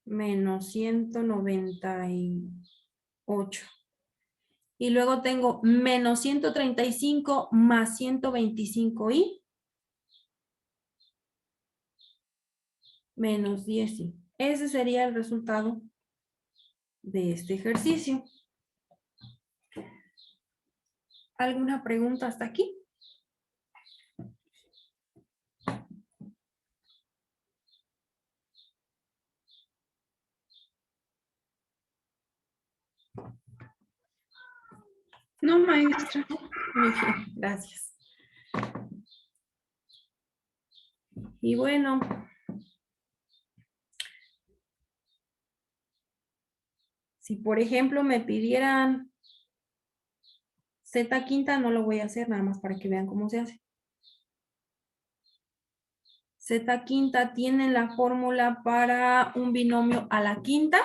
menos 198. Y luego tengo menos 135 más 125i menos 10i. Ese sería el resultado de este ejercicio. ¿Alguna pregunta hasta aquí? No, maestra. Muy bien, gracias. Y bueno, si por ejemplo me pidieran z quinta, no lo voy a hacer nada más para que vean cómo se hace. Z quinta tiene la fórmula para un binomio a la quinta.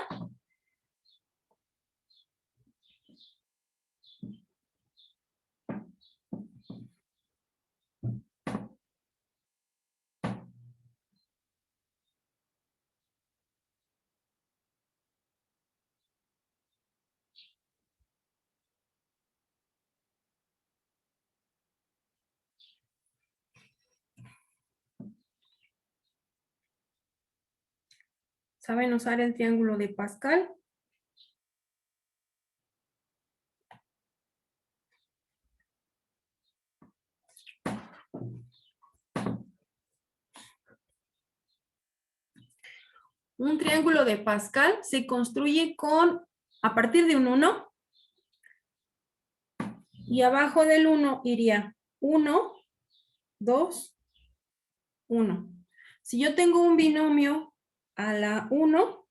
¿Saben usar el triángulo de Pascal? Un triángulo de Pascal se construye a partir de un 1, y abajo del 1 iría 1, 2, 1. Si yo tengo un binomio a la 1,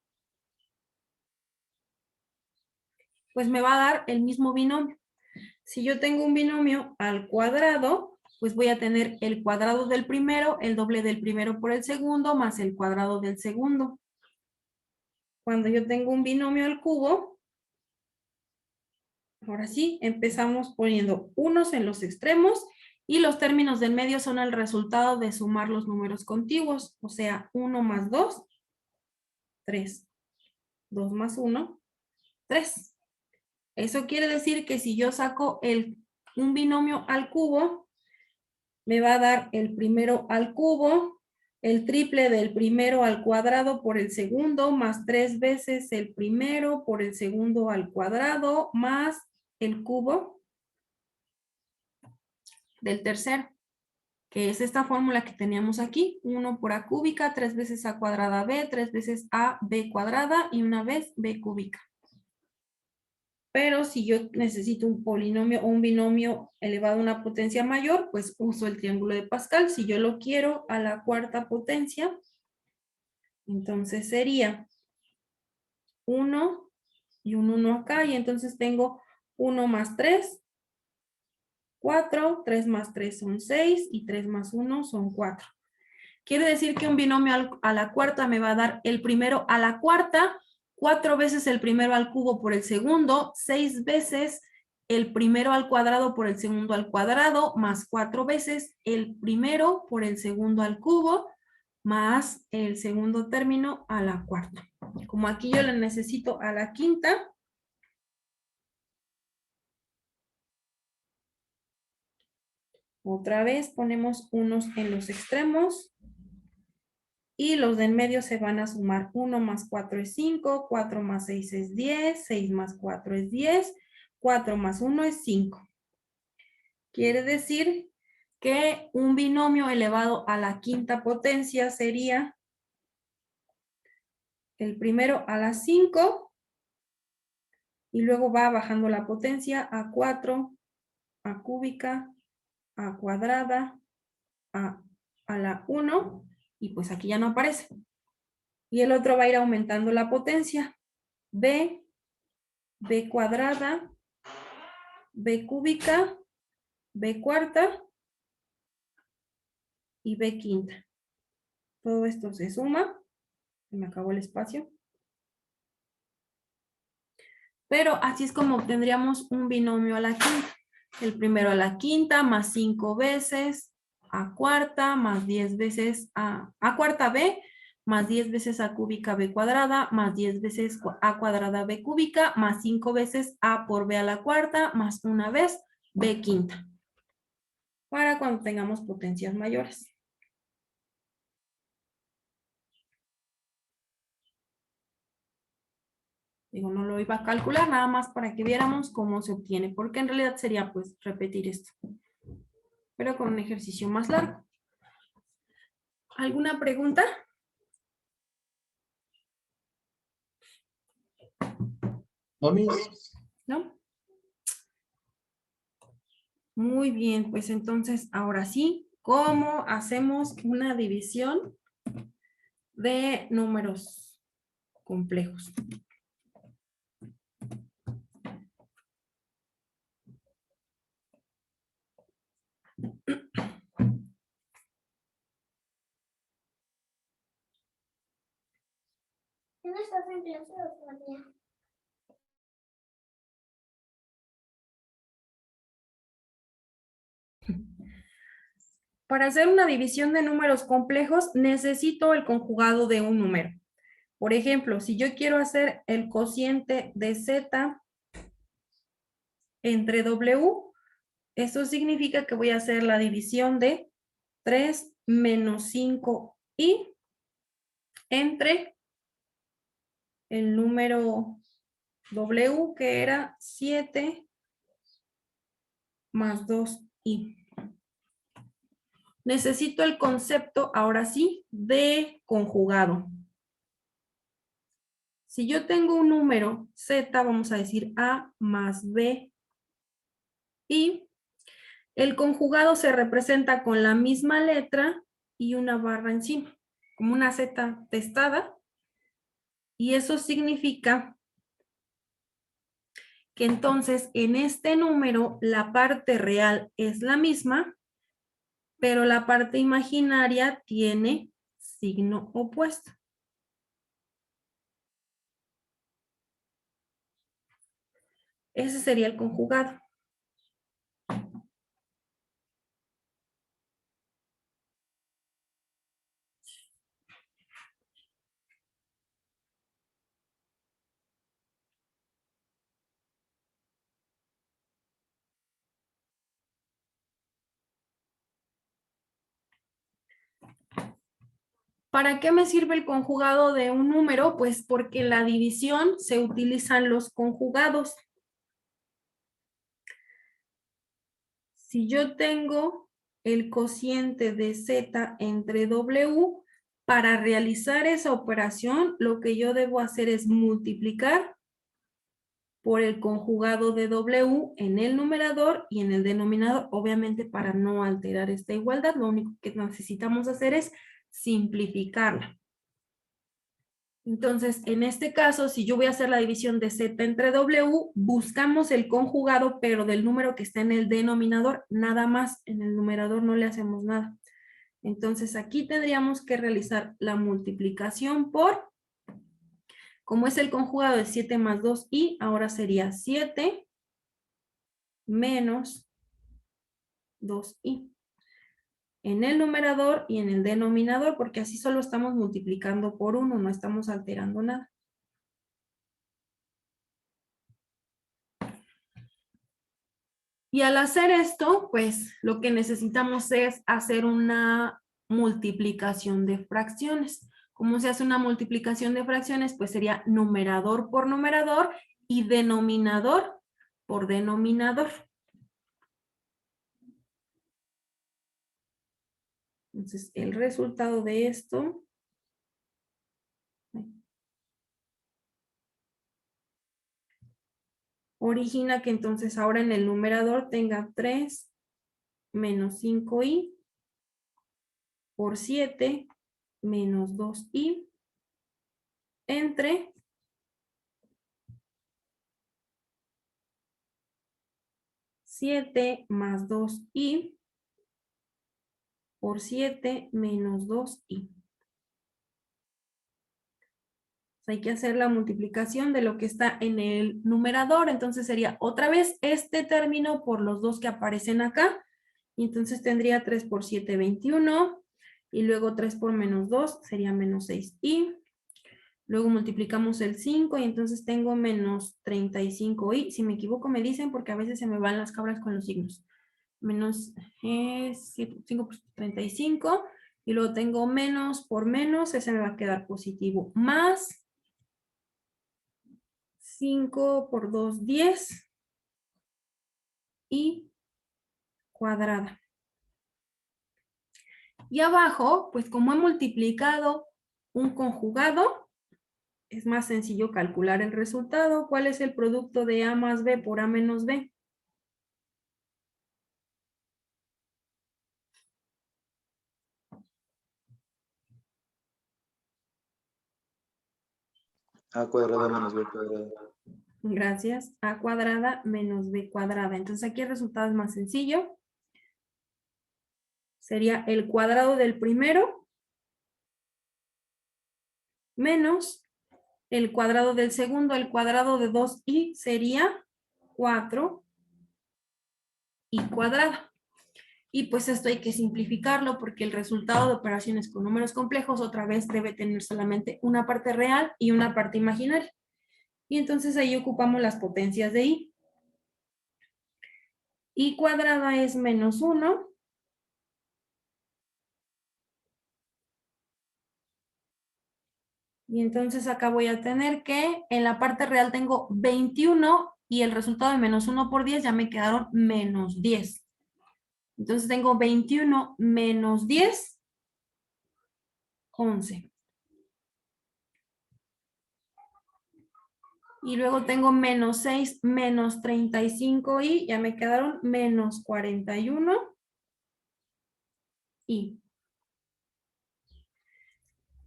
pues me va a dar el mismo binomio. Si yo tengo un binomio al cuadrado, pues voy a tener el cuadrado del primero, el doble del primero por el segundo, más el cuadrado del segundo. Cuando yo tengo un binomio al cubo, ahora sí, empezamos poniendo unos en los extremos y los términos del medio son el resultado de sumar los números contiguos, o sea, 1 más 2, 3. 2 más 1, 3. Eso quiere decir que si yo saco un binomio al cubo, me va a dar el primero al cubo, el triple del primero al cuadrado por el segundo, más 3 veces el primero por el segundo al cuadrado, más el cubo del tercero, que es esta fórmula que teníamos aquí, 1 por a cúbica, 3 veces a cuadrada b, 3 veces a b cuadrada y una vez b cúbica. Pero si yo necesito un polinomio o un binomio elevado a una potencia mayor, pues uso el triángulo de Pascal. Si yo lo quiero a la cuarta potencia, entonces sería 1 y un 1 acá, y entonces tengo 1 más 3, 4, 3 más 3 son 6, y 3 más 1 son 4. Quiere decir que un binomio a la cuarta me va a dar el primero a la cuarta, 4 veces el primero al cubo por el segundo, 6 veces el primero al cuadrado por el segundo al cuadrado, más 4 veces el primero por el segundo al cubo, más el segundo término a la cuarta. Como aquí yo le necesito a la quinta, otra vez ponemos unos en los extremos, y los de en medio se van a sumar. 1 más 4 es 5, 4 más 6 es 10, 6 más 4 es 10, 4 más 1 es 5. Quiere decir que un binomio elevado a la quinta potencia sería el primero a la 5, y luego va bajando la potencia a 4, a cúbica, a cuadrada, a la 1, y pues aquí ya no aparece. Y el otro va a ir aumentando la potencia. B cuadrada, b cúbica, b cuarta y b quinta. Todo esto se suma. Se me acabó el espacio. Pero así es como obtendríamos un binomio a la quinta. El primero a la quinta más 5 veces a cuarta más 10 veces a cuarta b más 10 veces a cúbica b cuadrada más 10 veces a cuadrada b cúbica más 5 veces a por b a la cuarta más una vez b quinta. Para cuando tengamos potencias mayores. Digo, no lo iba a calcular, nada más para que viéramos cómo se obtiene, porque en realidad sería pues repetir esto, pero con un ejercicio más largo. ¿Alguna pregunta? No, Miss. ¿No? Muy bien, pues entonces ahora sí, ¿cómo hacemos una división de números complejos? ¿No estás en clase otro día? Para hacer una división de números complejos, necesito el conjugado de un número. Por ejemplo, si yo quiero hacer el cociente de z entre w, eso significa que voy a hacer la división de 3 menos 5i entre el número w, que era 7 más 2i. Necesito el concepto, ahora sí, de conjugado. Si yo tengo un número z, vamos a decir a más b, y el conjugado se representa con la misma letra y una barra encima, como una z testada, y eso significa que entonces en este número la parte real es la misma, pero la parte imaginaria tiene signo opuesto. Ese sería el conjugado. ¿Para qué me sirve el conjugado de un número? Pues porque en la división se utilizan los conjugados. Si yo tengo el cociente de z entre w, para realizar esa operación, lo que yo debo hacer es multiplicar por el conjugado de w en el numerador y en el denominador. Obviamente, para no alterar esta igualdad, lo único que necesitamos hacer es simplificarla. Entonces, en este caso, si yo voy a hacer la división de z entre w, buscamos el conjugado, pero del número que está en el denominador, nada más. En el numerador no le hacemos nada. Entonces, aquí tendríamos que realizar la multiplicación por, como es el conjugado de 7 más 2i, ahora sería 7 menos 2i. En el numerador y en el denominador, porque así solo estamos multiplicando por 1, no estamos alterando nada. Y al hacer esto, pues lo que necesitamos es hacer una multiplicación de fracciones. ¿Cómo se hace una multiplicación de fracciones? Pues sería numerador por numerador y denominador por denominador. Entonces, el resultado de esto origina que entonces ahora en el numerador tenga 3 menos 5i por 7 menos 2i entre 7 más 2i por 7 menos 2i. O Hay que hacer la multiplicación de lo que está en el numerador. Entonces sería otra vez este término por los dos que aparecen acá. Y entonces tendría 3 por 7, 21. Y luego 3 por menos 2 sería menos 6i. Luego multiplicamos el 5 y entonces tengo menos 35i. Si me equivoco me dicen porque a veces se me van las cabras con los signos. Menos 5 por 35. Y luego tengo menos por menos, ese me va a quedar positivo. Más 5 por 2, 10. Y cuadrada. Y abajo, pues como he multiplicado un conjugado, es más sencillo calcular el resultado. ¿Cuál es el producto de A más B por A menos B? A cuadrada menos B cuadrada. Gracias. A cuadrada menos B cuadrada. Entonces aquí el resultado es más sencillo. Sería el cuadrado del primero menos el cuadrado del segundo. El cuadrado de 2i sería 4i cuadrada. Y pues esto hay que simplificarlo porque el resultado de operaciones con números complejos otra vez debe tener solamente una parte real y una parte imaginaria. Y entonces ahí ocupamos las potencias de i. I cuadrada es menos 1. Y entonces acá voy a tener que en la parte real tengo 21 y el resultado de menos 1 por 10 ya me quedaron menos 10. Entonces tengo 21 menos 10, 11. Y luego tengo menos 6 menos 35 y ya me quedaron menos 41 y.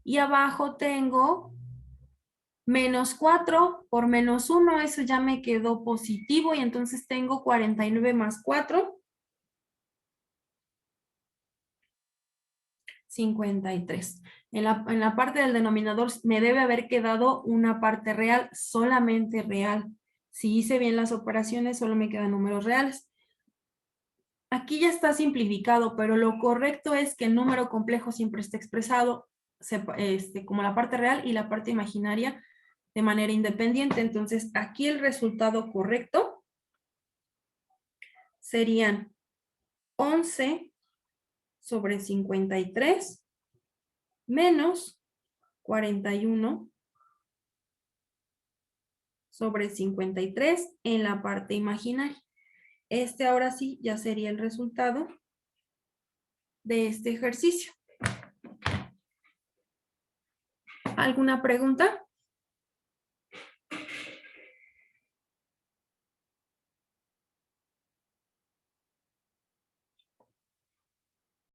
Y abajo tengo menos 4 por menos 1, eso ya me quedó positivo y entonces tengo 49 más 4. 53. En la parte del denominador me debe haber quedado una parte real, solamente real. Si hice bien las operaciones, solo me quedan números reales. Aquí ya está simplificado, pero lo correcto es que el número complejo siempre está expresado como la parte real y la parte imaginaria de manera independiente. Entonces, aquí el resultado correcto serían 11 sobre 53 menos 41 sobre 53 en la parte imaginaria. Este ahora sí ya sería el resultado de este ejercicio. ¿Alguna pregunta?